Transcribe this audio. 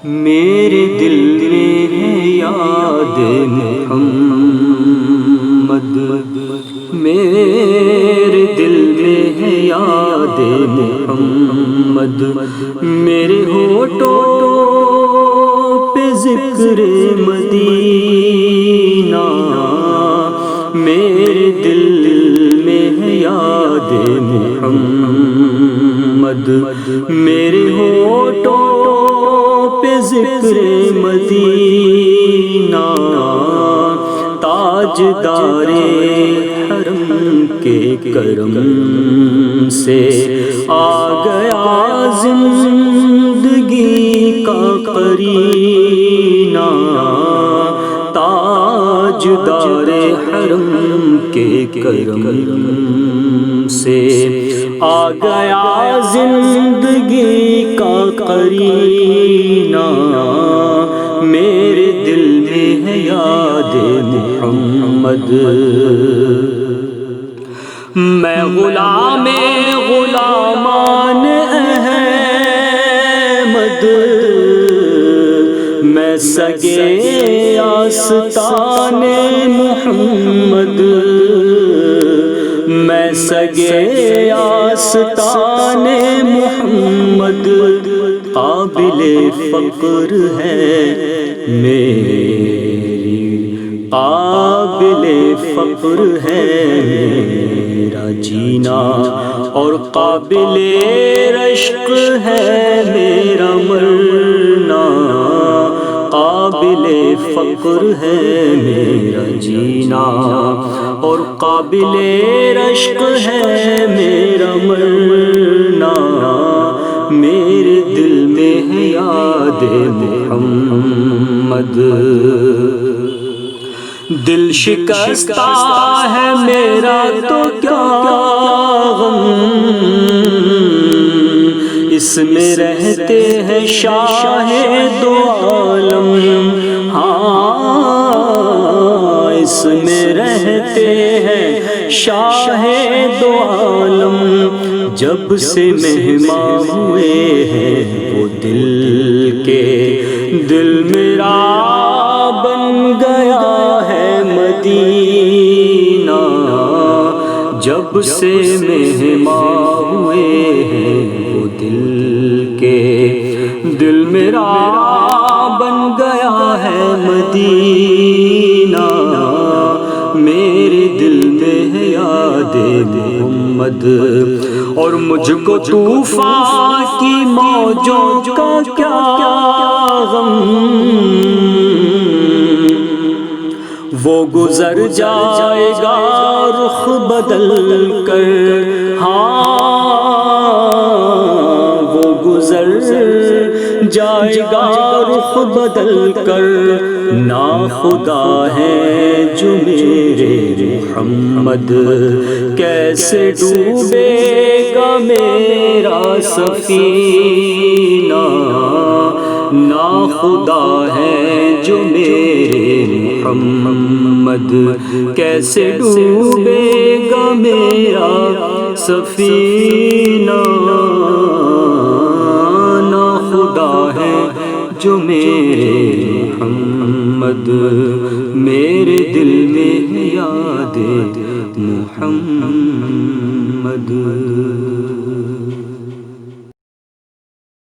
میرے دل میں ہے یاد محمد، میرے دل میں ہے یاد محمد، میرے ہونٹوں پہ ذکر مدینہ، میرے دل میں ہے یاد محمد، میرے ہونٹوں پہ ذکر مدینہ، تاجدار حرم کے کرم سے آ گیا زندگی کا قرینہ، تاجدار حرم کے کرم سے آ گیا زندگی کا قرینہ، میرے دل میں ہے یاد محمد، میں غلام غلامان احمد، میں سگے آستان محمد، میں سگے آستان محمد، قابل فخر ہے میری، قابل فخر ہے میرا جینا، اور قابل رشک ہے میرا مرنا، قابل فخر ہے میرا جینا، اور قابل رشک ہے میرا مرنا، میرے دل میں ہے یاد محمد، دل شکستہ ہے میرا تو کیا غم، اس میں رہتے ہیں شاہ دو عالم، ہاں اس میں رہتے ہیں شاہ دو عالم، جب سے مہمان ہوئے ہیں وہ دل کے، دل میرا بن گیا ہے مدینہ، جب سے مہمان ہوئے ہیں وہ دل کے، دل میرا بن گیا ہے مدینہ، میرے دل میں ہے یاد محمد، اور مجھ کو طوفان کی موجوں کا کیا غم، وہ گزر جائے گا رخ بدل کر، ہاں وہ گزر جائے گا رخ بدل کر، ناخدا ہے جو میرے محمد، کیسے ڈوبے گا میرا سفینہ، ناخدا ہے جو میرے محمد، کیسے ڈوبے گا میرا سفینہ، ناخدا ہے جو میرے محمد، میرے دل میں یاد محمد۔